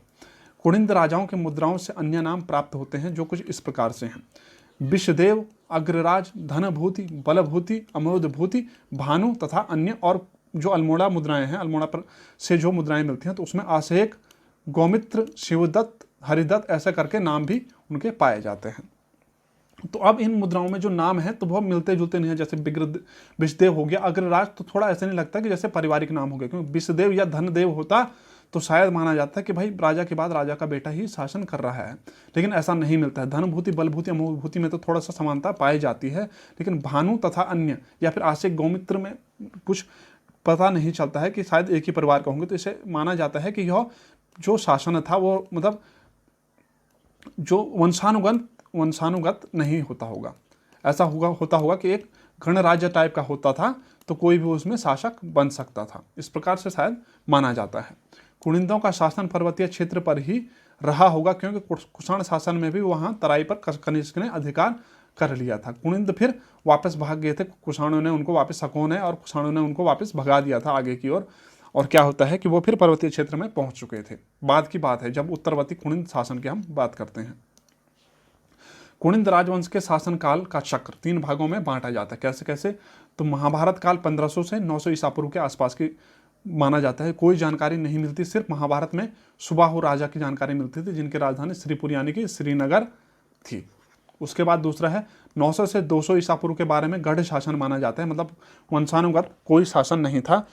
कुनिंद राजाओं के मुद्राओं से अन्य नाम प्राप्त होते हैं जो कुछ इस प्रकार से हैं: विषदेव, अग्रराज, धनभूति, बलभूति, अमोदभूति, भानु तथा अन्य। और जो अल्मोड़ा मुद्राएं हैं, अल्मोड़ा पर से जो मुद्राएं मिलती हैं तो उसमें आशेक, गौमित्र, शिवदत्त, हरिदत्त ऐसे करके नाम भी उनके पाए जाते हैं। तो अब इन मुद्राओं में जो नाम है तो बहुत मिलते जुलते नहीं है। जैसे विषदेव हो गया, अग्रराज तो थोड़ा ऐसे नहीं लगता कि जैसे पारिवारिक नाम हो गया, क्योंकि विषदेव या धनदेव होता तो शायद माना जाता है कि भाई राजा के बाद राजा का बेटा ही शासन कर रहा है, लेकिन ऐसा नहीं मिलता है। धनभूति, बलभूति, अमोभूति में तो थोड़ा सा समानता पाई जाती है, लेकिन भानु तथा अन्य या फिर आशिक, गौमित्र में कुछ पता नहीं चलता है कि शायद एक ही परिवार का होंगे। तो इसे माना जाता है कि यह जो शासन था वो मतलब जो वंशानुगत नहीं होता होगा। ऐसा होता होगा कि एक गणराज्य टाइप का होता था तो कोई भी उसमें शासक बन सकता था। इस प्रकार से शायद माना जाता है। कुनिंदों का शासन पर्वतीय क्षेत्र पर ही रहा होगा, क्योंकि कुषाण शासन में भी वहां तराई पर कनिष्क ने अधिकार कर लिया था। कुनिंद फिर वापस भाग गए थे, कुषाणों ने उनको वापस, शकों ने और कुषाणों ने उनको वापस भगा दिया था आगे की ओर। और क्या होता है कि वो फिर पर्वतीय क्षेत्र में पहुंच चुके थे। बाद की बात है जब उत्तरवर्ती कुनिंद शासन की हम बात करते हैं। कुनिंद राजवंश के शासनकाल का चक्र 3 भागों में बांटा जाता है। कैसे कैसे? तो महाभारत काल 1500 से 900 ईसा पूर्व के आसपास की माना जाता है। कोई जानकारी नहीं मिलती, सिर्फ महाभारत में सुबाहु राजा की जानकारी मिलती थी, जिनकी राजधानी श्रीपुर यानी कि श्रीनगर थी। उसके बाद दूसरा है 900 से 200 ईसा पूर्व के बारे में गढ़ शासन माना जाता है। मतलब वंशानुगत कोई शासन नहीं था,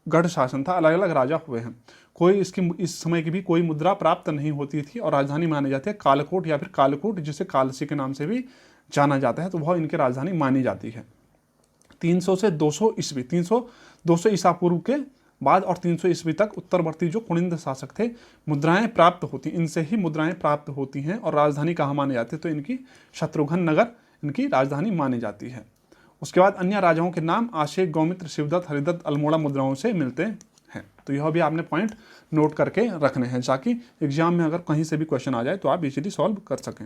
गढ़ शासन था, अलग अलग राजा हुए हैं। कोई इस समय की भी कोई मुद्रा प्राप्त नहीं होती थी और राजधानी मानी जाती है कालकोट या फिर कालकूट, जिसे कालसी के नाम से भी जाना जाता है। तो वह इनकी राजधानी मानी जाती है। 300 से 200 ईस्वी, 200 ईसा पूर्व के बाद और 300 ईस्वी तक उत्तरवर्ती जो कुनिंद शासक थे, मुद्राएं प्राप्त होती, इनसे ही मुद्राएं प्राप्त होती हैं। और राजधानी कहाँ मानी जाती है? तो इनकी शत्रुघ्न नगर इनकी राजधानी मानी जाती है। उसके बाद अन्य राजाओं के नाम आशेक, गौमित्र, शिवदत्त, हरिदत्त अल्मोड़ा मुद्राओं से मिलते हैं। तो यह भी आपने पॉइंट नोट करके रखने हैं ताकि एग्जाम में अगर कहीं से भी क्वेश्चन आ जाए तो आप इजीली सॉल्व कर सकें।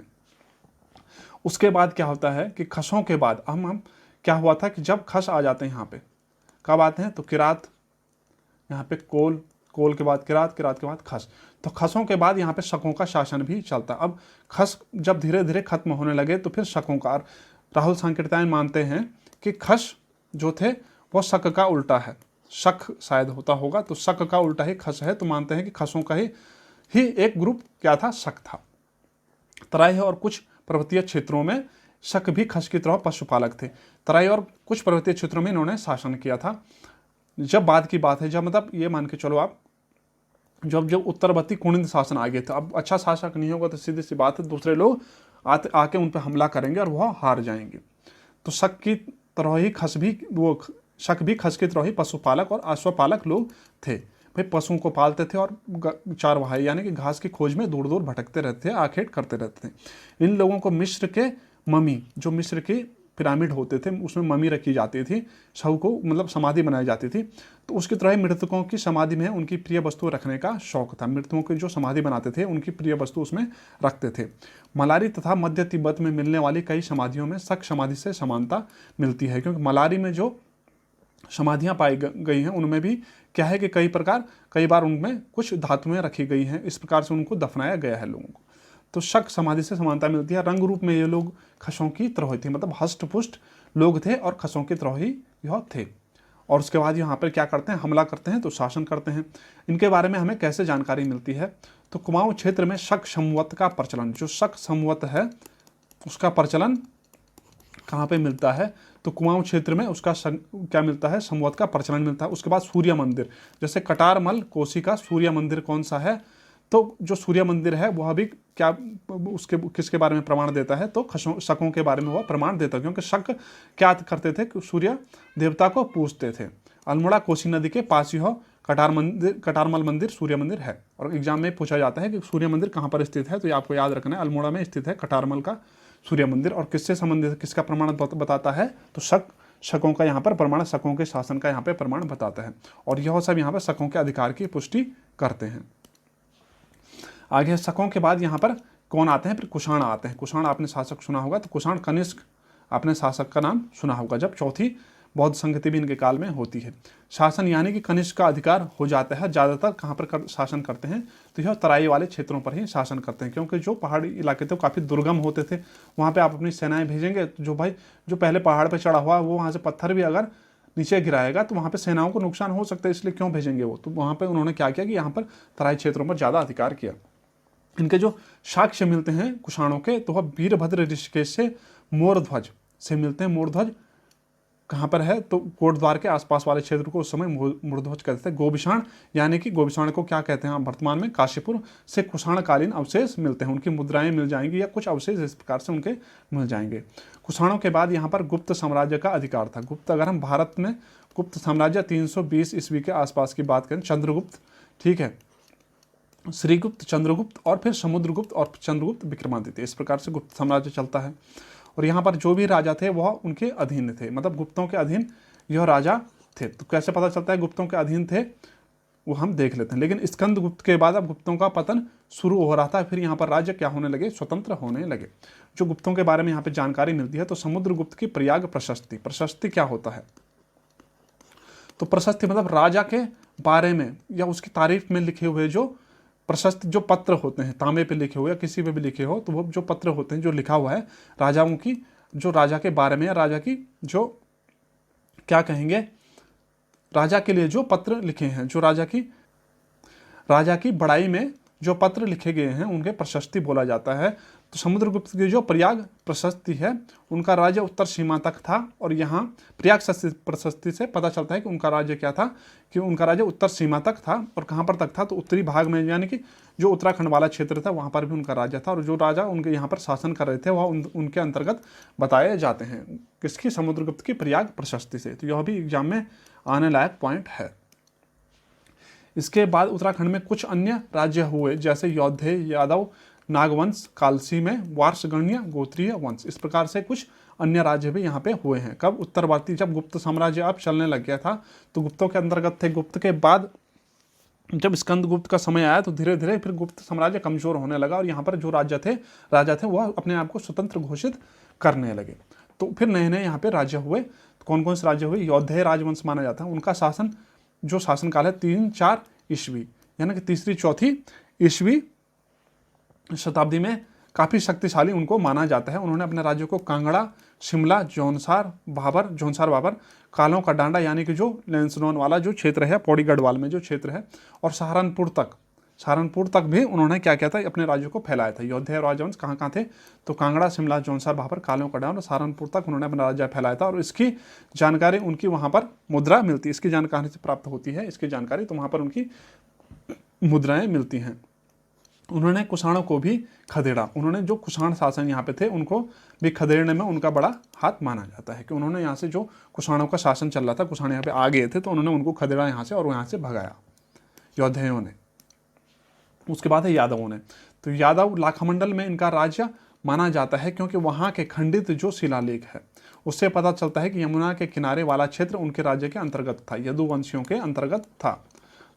उसके बाद क्या होता है कि खसों के बाद हम क्या हुआ था कि जब खस आ जाते हैं यहाँ पे, कब आते हैं? तो किरात, यहाँ पे कोल के बाद किरात के बाद खस। तो खसों के बाद यहाँ पे शकों का शासन भी चलता। अब खस जब धीरे धीरे खत्म होने लगे तो फिर शकों का। राहुल सांकृत्यायन मानते हैं कि खस जो थे वो शक का उल्टा है, शक शायद होता होगा, तो शक का उल्टा ही खस है। तो मानते हैं कि खसों का ही एक ग्रुप क्या था? शक था। तराई और कुछ पर्वतीय क्षेत्रों में शक भी खस की तरह पशुपालक थे। तराई और कुछ पर्वतीय क्षेत्रों में इन्होंने शासन किया था। जब बाद की बात है, जब मतलब ये मान के चलो आप, जब उत्तरवर्ती कुनिंद शासन आ गए थे, अब अच्छा शासक नहीं होगा तो सीधी सी बात है दूसरे लोग आके उन पर हमला करेंगे और वह हार जाएंगे। तो शक की तरह ही खस भी, वो शक भी खस की तरह ही पशुपालक और अश्वपालक लोग थे। भाई पशुओं को पालते थे और चारवाही यानी कि घास की खोज में दूर दूर भटकते रहते थे, आखेट करते रहते थे। इन लोगों को मिस्र के ममी, जो मिस्र की पिरामिड होते थे उसमें ममी रखी जाती थी, शव को मतलब समाधि बनाई जाती थी, तो उसकी तरह ही मृतकों की समाधि में उनकी प्रिय वस्तु रखने का शौक था। मृतकों की जो समाधि बनाते थे उनकी प्रिय वस्तु उसमें रखते थे। मलारी तथा मध्य तिब्बत में मिलने वाली कई समाधियों में शक समाधि से समानता मिलती है, क्योंकि मलारी में जो समाधियाँ पाई गई हैं, उनमें भी क्या है कि कई बार उनमें कुछ धातुएं रखी गई हैं, इस प्रकार से उनको दफनाया गया है लोगों को। तो शक समाधि से समानता मिलती है। रंग रूप में ये लोग खसों की तरह थे, मतलब हष्ट पुष्ट लोग थे और खसों की तरह ही यह थे। और उसके बाद यहाँ पर क्या करते हैं, हमला करते हैं, तो शासन करते हैं। इनके बारे में हमें कैसे जानकारी मिलती है, तो कुमाऊं क्षेत्र में शक संवत का प्रचलन, जो शक संवत है उसका प्रचलन कहाँ पे मिलता है, तो कुमाऊं क्षेत्र में उसका क्या मिलता है, संवत का प्रचलन मिलता है। उसके बाद सूर्य मंदिर, जैसे कटारमल कोसी का सूर्य मंदिर कौन सा है, तो जो सूर्य मंदिर है वह भी क्या उसके किसके बारे में प्रमाण देता है, तो शकों के बारे में वह प्रमाण देता है, क्योंकि शक क्या करते थे कि सूर्य देवता को पूजते थे। अल्मोड़ा कोसी नदी के पास ही हो कटारमल मंदिर सूर्य मंदिर है। और एग्जाम में पूछा जाता है कि सूर्य मंदिर कहाँ पर स्थित है, तो ये आपको याद रखना है, अल्मोड़ा में स्थित है कटारमल का सूर्य मंदिर। और किससे संबंधित, किसका प्रमाण बताता है, तो शकों का यहाँ पर प्रमाण, शकों के शासन का यहाँ पे प्रमाण बताता है। और यह सब यहाँ पर शकों के अधिकार की पुष्टि करते हैं। आगे शकों के बाद यहाँ पर कौन आते हैं, फिर कुषाण आते हैं। कुषाण आपने शासक सुना होगा, तो कुषाण कनिष्क आपने शासक का नाम सुना होगा, जब चौथी बौद्ध संगति भी इनके काल में होती है। शासन यानी कि कनिष्क का अधिकार हो जाता है। ज़्यादातर कहाँ पर शासन करते हैं, तो यह तराई वाले क्षेत्रों पर ही शासन करते हैं, क्योंकि जो पहाड़ी इलाके थे वो काफ़ी दुर्गम होते थे। वहाँ पे आप अपनी सेनाएं भेजेंगे, जो पहले पहाड़ पर चढ़ा हुआ वो वहाँ से पत्थर भी अगर नीचे गिराएगा तो वहाँ पे सेनाओं को नुकसान हो सकता है, इसलिए क्यों भेजेंगे वो। तो वहाँ पे उन्होंने क्या किया कि यहाँ पर तराई क्षेत्रों पर ज़्यादा अधिकार किया। इनके जो साक्ष्य मिलते हैं कुषाणों के, तो वह वीरभद्र ऋषिकेश से मोरध्वज से मिलते हैं। मोरध्वज कहाँ पर है, तो कोटद्वार के आसपास वाले क्षेत्र को उस समय मोरध्वज कहते थे। गोबिषाण यानी कि गोबिषाण को क्या कहते हैं वर्तमान में, काशीपुर से कुषाणकालीन अवशेष मिलते हैं, उनकी मुद्राएं मिल जाएंगी या कुछ अवशेष इस प्रकार से उनके मिल जाएंगे। कुषाणों के बाद यहाँ पर गुप्त साम्राज्य का अधिकार था। गुप्त, अगर हम भारत में गुप्त साम्राज्य 320 ईस्वी के आसपास की बात करें, चंद्रगुप्त, ठीक है, श्रीगुप्त, चंद्रगुप्त और फिर समुद्रगुप्त और चंद्रगुप्त विक्रमादित्य, इस प्रकार से गुप्त साम्राज्य चलता है। और यहाँ पर जो भी राजा थे वह उनके अधीन थे, मतलब गुप्तों के अधीन यह राजा थे। तो कैसे पता चलता है गुप्तों के अधीन थे, वो हम देख लेते हैं। लेकिन स्कंदगुप्त के बाद अब गुप्तों का पतन शुरू हो रहा था, फिर यहाँ पर राज्य क्या होने लगे, स्वतंत्र होने लगे। जो गुप्तों के बारे में यहाँ पे जानकारी मिलती है, तो समुद्रगुप्त की प्रयाग प्रशस्ति, प्रशस्ति क्या होता है, तो प्रशस्ति मतलब राजा के बारे में या उसकी तारीफ में लिखे हुए जो प्रशस्ति, जो पत्र होते हैं, तांबे पे लिखे हुए या किसी पे भी लिखे हो, तो वो जो पत्र होते हैं जो लिखा हुआ है राजाओं की, जो राजा के बारे में या राजा की जो क्या कहेंगे, राजा के लिए जो पत्र लिखे हैं, जो राजा की बड़ाई में जो पत्र लिखे गए हैं उनके प्रशस्ति बोला जाता है। तो समुद्रगुप्त की जो प्रयाग प्रशस्ति है, उनका राज्य उत्तर सीमा तक था। और यहाँ प्रयाग प्रशस्ति से पता चलता है कि उनका राज्य क्या था, कि उनका राज्य उत्तर सीमा तक था। और कहाँ पर तक था, तो उत्तरी भाग में, यानी कि जो उत्तराखंड वाला क्षेत्र था वहाँ पर भी उनका राज्य था। और जो राजा उनके यहाँ पर शासन कर रहे थे वह उनके अंतर्गत बताए जाते हैं, किसकी, समुद्रगुप्त की प्रयाग प्रशस्ति से। तो यह भी एग्जाम में आने लायक पॉइंट है। इसके बाद उत्तराखंड में कुछ अन्य राज्य हुए, जैसे यौधेय, यादव, नागवंश, कालसी में वार्षगण्य, गोत्रीय वंश, इस प्रकार से कुछ अन्य राज्य भी यहाँ पे हुए हैं। कब, उत्तरवर्ती, जब गुप्त साम्राज्य अब चलने लग गया था तो गुप्तों के अंतर्गत थे। गुप्त के बाद जब स्कंदगुप्त का समय आया तो धीरे धीरे फिर गुप्त साम्राज्य कमजोर होने लगा और यहाँ पर जो राजा थे वह अपने आप को स्वतंत्र घोषित करने लगे। तो फिर नए नए यहाँ पे राज्य हुए। तो कौन कौन से राज्य हुए, यौधेय राजवंश माना जाता है। उनका शासन, जो शासनकाल है 3-4 ईस्वी, यानी कि तीसरी चौथी ईस्वी शताब्दी में काफ़ी शक्तिशाली उनको माना जाता है। उन्होंने अपने राज्यों को कांगड़ा, शिमला, जौनसार बाबर, कालों का डांडा यानी कि जो लैंसडौन वाला जो क्षेत्र है, पौड़ी गढ़वाल में जो क्षेत्र है, और सहारनपुर तक भी उन्होंने क्या किया था, अपने राज्यों को फैलाया था। यौधेय राजवंश कहाँ कहाँ थे, तो कांगड़ा, शिमला, जौनसार बाबर, कालों का डांडा और सहारनपुर तक उन्होंने अपना राज्य फैलाया था। और इसकी जानकारी उनकी वहाँ पर मुद्रा मिलती है, इसकी जानकारी से प्राप्त होती है इसकी जानकारी, तो वहाँ पर उनकी मुद्राएं मिलती हैं। उन्होंने कुषाणों को भी खदेड़ा, उन्होंने जो कुषाण शासन यहाँ पे थे उनको भी खदेड़ने में उनका बड़ा हाथ माना जाता है, कि उन्होंने यहाँ से जो कुषाणों का शासन चल रहा था, कुषाण यहाँ पे आ गए थे तो उन्होंने उनको खदेड़ा यहाँ से और यहाँ से भगाया यौधेयों ने। उसके बाद है यादवों ने। तो यादव लाखामंडल में इनका राज्य माना जाता है, क्योंकि वहाँ के खंडित जो शिलालेख है उससे पता चलता है कि यमुना के किनारे वाला क्षेत्र उनके राज्य के अंतर्गत था, यदुवंशियों के अंतर्गत था।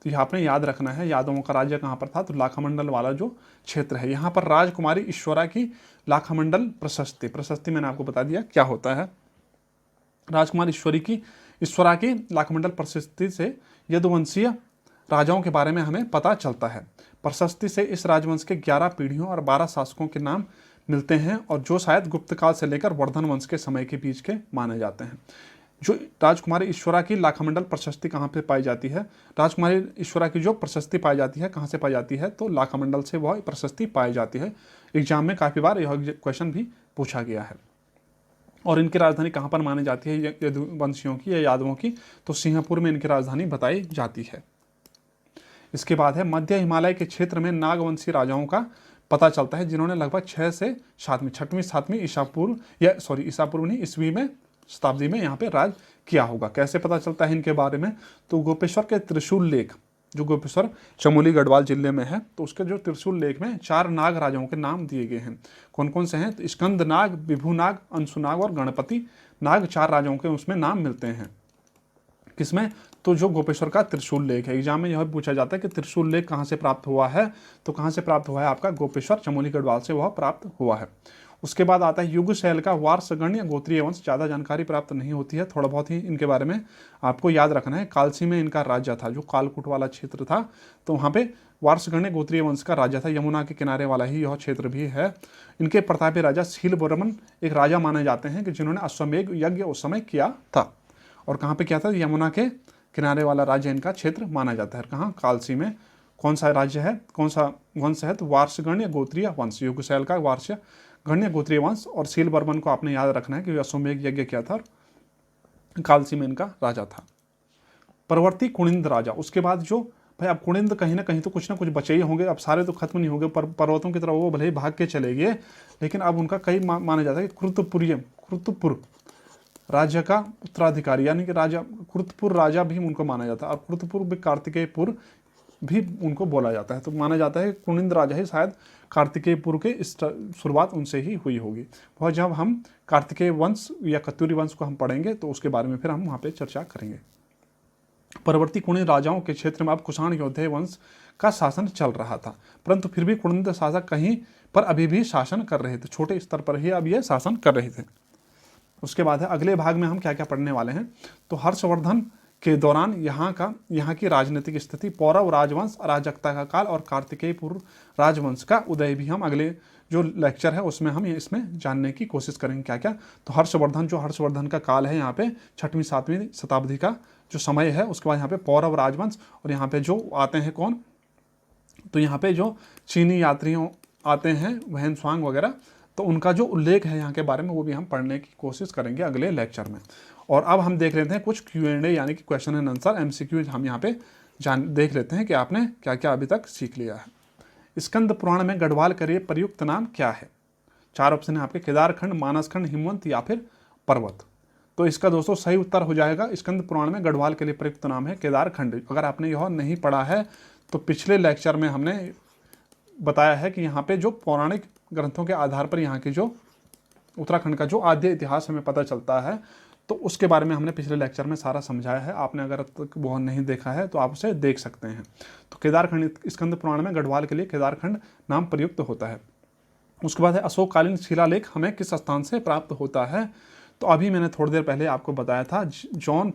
तो यहाँ आपने याद रखना है यादवों का राज्य कहाँ पर था, तो लाखामंडल वाला जो क्षेत्र है। यहाँ पर राजकुमारी ईश्वरा की लाखामंडल प्रशस्ति मैंने आपको बता दिया क्या होता है। राजकुमार ईश्वरा की लाखमंडल प्रशस्ति से यदुवंशीय राजाओं के बारे में हमें पता चलता है। प्रशस्ति से इस राजवंश के 11 पीढ़ियों और 12 शासकों के नाम मिलते हैं और जो शायद गुप्त काल से लेकर वर्धन वंश के समय के बीच के माने जाते हैं। जो राजकुमारी ईश्वरा की लाखमंडल प्रशस्ति कहाँ पे पाई जाती है? राजकुमारी ईश्वरा की जो प्रशस्ति पाई जाती है कहाँ से पाई जाती है? तो लाखमंडल से वह प्रशस्ति पाई जाती है। एग्जाम में काफ़ी बार यह क्वेश्चन भी पूछा गया है। और इनकी राजधानी कहाँ पर मानी जाती है यदुवंशियों की या यादवों की? तो सिंहपुर में इनकी राजधानी बताई जाती है। इसके बाद है मध्य हिमालय के क्षेत्र में नागवंशी राजाओं का पता चलता है जिन्होंने लगभग 6 से 7वीं ईस्वी में शताब्दी में यहाँ पे राज किया होगा। कैसे पता चलता है इनके बारे में? तो गोपेश्वर के त्रिशूल लेख, जो गोपेश्वर चमोली गढ़वाल जिले में है, तो उसके जो त्रिशूल लेख में 4 नाग राजाओं के नाम दिए गए हैं। कौन कौन से हैं? तो स्कंद नाग, विभु नाग, अंशु नाग और गणपति नाग, 4 राजाओं के उसमें नाम मिलते हैं। किसमें? तो जो गोपेश्वर का त्रिशूल लेख है। एग्जाम में यह पूछा जाता है कि त्रिशूल लेख कहाँ से प्राप्त हुआ है? तो कहाँ से प्राप्त हुआ है? आपका गोपेश्वर चमोली गढ़वाल से वह प्राप्त हुआ है। उसके बाद आता है युग शैल का वारसगण्य गोत्रीय वंश। ज़्यादा जानकारी प्राप्त नहीं होती है, थोड़ा बहुत ही इनके बारे में आपको याद रखना है। कालसी में इनका राज्य था, जो कालकूट वाला क्षेत्र था, तो वहाँ पे वारसगण्य गोत्रीय वंश का राज्य था। यमुना के किनारे वाला ही यह क्षेत्र भी है। इनके प्रतापी राजा शीलवर्मन एक राजा माने जाते हैं कि जिन्होंने अश्वमेध यज्ञ उस समय किया था। और कहाँ पे किया था? यमुना के किनारे वाला राज्य इनका क्षेत्र माना जाता है। कहाँ? कालसी में। कौन सा राज्य है, कौन सा वंश है? तो वार्षगण्य गोत्रीय वंश, युगशैल का वार्षगण्य गोत्रीय वंश। और शीलवर्मन को आपने याद रखना है कि अश्वमेध यज्ञ किया था, कालसी में इनका राजा था। परवर्ती कुणिंद राजा। उसके बाद जो भाई अब कुणिंद कहीं ना कहीं तो कुछ ना कुछ बचे ही होंगे, अब सारे तो खत्म नहीं होंगे, पर्वतों की तरफ वो भले ही भाग के चले गए, लेकिन अब उनका कई माना जाता है कि कुरुतपुर राज्य का उत्तराधिकारी, यानी कि राजा कुरुतपुर राजा भी उनको माना जाता है। और कुरुतपुर भी कार्तिकेयपुर भी उनको बोला जाता है। तो माना जाता है कि कुणिंद राजा ही शायद कार्तिकेयपुर के शुरुआत उनसे ही हुई होगी। वह जब हम कार्तिकेय वंश या कत्यूरी वंश को हम पढ़ेंगे तो उसके बारे में फिर हम वहाँ पे चर्चा करेंगे। परवर्ती कुणिंद राजाओं के क्षेत्र में अब कुषाण योद्धे वंश का शासन चल रहा था, परंतु फिर भी कुणिंद शासक कहीं पर अभी भी शासन कर रहे थे, छोटे स्तर पर ही अब ये शासन कर रहे थे। उसके बाद है अगले भाग में हम क्या क्या पढ़ने वाले हैं। तो हर्षवर्धन के दौरान यहाँ की राजनीतिक स्थिति, पौरव राजवंश अराजकता का काल और कार्तिकेयपुर राजवंश का उदय भी हम अगले जो लेक्चर है उसमें हम इसमें जानने की कोशिश करेंगे क्या क्या। तो हर्षवर्धन का काल है यहाँ पे 6वीं 7वीं शताब्दी का जो समय है। उसके बाद यहाँ पे पौरव राजवंश, और यहाँ पे जो आते हैं कौन? तो यहाँ पे जो चीनी यात्रियों आते हैं वहेनस्वांग वगैरह, तो उनका जो उल्लेख है यहाँ के बारे में वो भी हम पढ़ने की कोशिश करेंगे अगले लेक्चर में। और अब हम देख लेते हैं कुछ Q&A यानी कि क्वेश्चन एंड आंसर MCQ हम यहाँ पे देख लेते हैं कि आपने क्या क्या अभी तक सीख लिया है। स्कंद पुराण में गढ़वाल के लिए प्रयुक्त नाम क्या है? 4 ऑप्शन है आपके, केदारखंड, मानसखंड, हिमवंत या फिर पर्वत। तो इसका दोस्तों सही उत्तर हो जाएगा, स्कंद पुराण में गढ़वाल के लिए प्रयुक्त नाम है केदारखंड। अगर आपने यह नहीं पढ़ा है तो पिछले लेक्चर में हमने बताया है कि यहाँ पे जो पौराणिक ग्रंथों के आधार पर यहाँ की जो उत्तराखंड का जो आद्य इतिहास हमें पता चलता है, तो उसके बारे में हमने पिछले लेक्चर में सारा समझाया है। आपने अगर तक वो नहीं देखा है तो आप उसे देख सकते हैं। तो केदारखंड, स्कंद पुराण में गढ़वाल के लिए केदारखंड नाम प्रयुक्त होता है। उसके बाद है अशोककालीन शिलालेख हमें किस स्थान से प्राप्त होता है? तो अभी मैंने थोड़ी देर पहले आपको बताया था, जॉन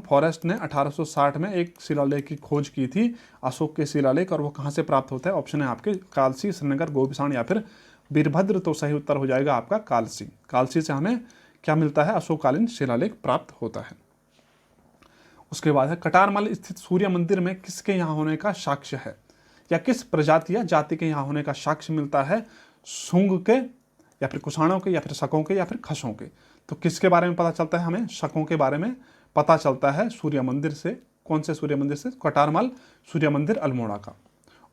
फॉरेस्ट ने 1860 में एक शिलालेख की खोज की थी, अशोक के शिलालेख। और वो कहाँ से प्राप्त होता है? ऑप्शन है आपके कालसी, श्रीनगर, गोबिसाण या फिर वीरभद्र। तो सही उत्तर हो जाएगा आपका कालसी। कालसी से हमें क्या मिलता है? अशोककालीन शिलालेख प्राप्त होता है। उसके बाद है कटारमल स्थित सूर्य मंदिर में किसके यहाँ होने का साक्ष्य है, या किस प्रजाति या जाति के यहाँ होने का साक्ष्य मिलता है? शुंग के या फिर कुषाणों के या फिर शकों के या फिर खसों के। तो किसके बारे में पता चलता है? हमें शकों के बारे में पता चलता है सूर्य मंदिर से। कौन से सूर्य मंदिर से? कटारमल सूर्य मंदिर अल्मोड़ा का।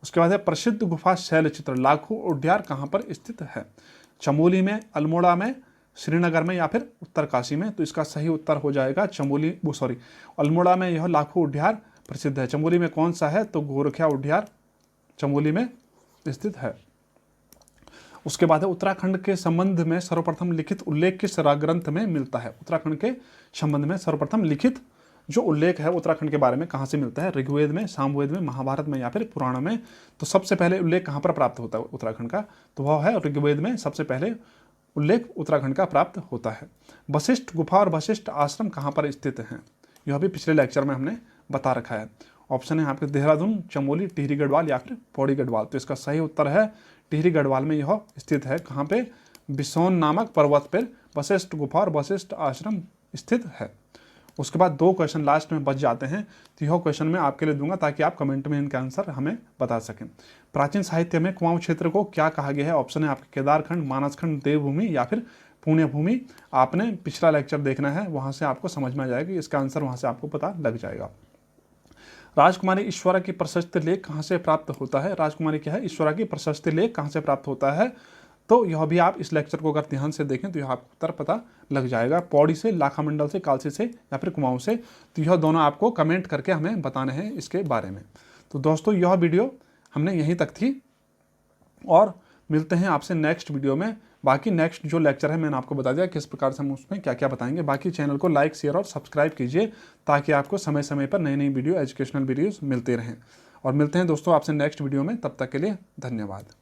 उसके बाद है प्रसिद्ध गुफा शैलचित्र लाखू उड्यार कहाँ पर स्थित है? चमोली में, अल्मोड़ा में, श्रीनगर में या फिर उत्तरकाशी में। तो इसका सही उत्तर हो जाएगा अल्मोड़ा में यह लाखू उड्यार प्रसिद्ध है। चमोली में कौन सा है? तो गोरखिया उड्यार चमोली में स्थित है। उसके बाद है उत्तराखंड के संबंध में सर्वप्रथम लिखित उल्लेख किस ग्रंथ में मिलता है? उत्तराखंड के संबंध में सर्वप्रथम लिखित जो उल्लेख है उत्तराखंड के बारे में कहाँ से मिलता है? ऋग्वेद में, सामवेद में, महाभारत में या फिर पुराण में। तो सबसे पहले उल्लेख कहाँ पर प्राप्त होता है उत्तराखंड का? तो वह है ऋग्वेद में सबसे पहले उल्लेख उत्तराखंड का प्राप्त होता है। वशिष्ठ गुफा और वशिष्ठ आश्रम कहाँ पर स्थित हैं, यह भी पिछले लेक्चर में हमने बता रखा है। ऑप्शन है यहाँ पे देहरादून, चमोली, टिहरी गढ़वाल या फिर पौड़ी गढ़वाल। तो इसका सही उत्तर है टिहरी गढ़वाल में यह स्थित है। कहाँ पे? बिसोन नामक पर्वत पर वशिष्ठ गुफा और वशिष्ठ आश्रम स्थित है। उसके बाद 2 क्वेश्चन लास्ट में बच जाते हैं, तो यह क्वेश्चन मैं आपके लिए दूंगा ताकि आप कमेंट में इनका आंसर हमें बता सकें। प्राचीन साहित्य में कुमाऊं क्षेत्र को क्या कहा गया है? ऑप्शन है आपके केदारखंड, मानसखंड, देवभूमि या फिर पुण्य भूमि। आपने पिछला लेक्चर देखना है, वहां से आपको समझ में आ जाएगा, इसका आंसर वहां से आपको पता लग जाएगा। राजकुमारी ईश्वरा की प्रशस्ति लेख कहाँ से प्राप्त होता है? राजकुमारी क्या है? ईश्वरा की प्रशस्ति लेख कहाँ से प्राप्त होता है? तो यह भी आप इस लेक्चर को अगर ध्यान से देखें तो यह आपको उत्तर पता लग जाएगा। पौड़ी से, लाखामंडल से, कालसी से या फिर कुमाऊं से। तो यह दोनों आपको कमेंट करके हमें बताने हैं इसके बारे में। तो दोस्तों यह वीडियो हमने यहीं तक थी और मिलते हैं आपसे नेक्स्ट वीडियो में। बाकी नेक्स्ट जो लेक्चर है मैंने आपको बता दिया किस प्रकार से हम उसमें क्या क्या बताएंगे। बाकी चैनल को लाइक, शेयर और सब्सक्राइब कीजिए ताकि आपको समय समय पर नई नई वीडियो, एजुकेशनल वीडियोस मिलते रहें। और मिलते हैं दोस्तों आपसे नेक्स्ट वीडियो में, तब तक के लिए धन्यवाद।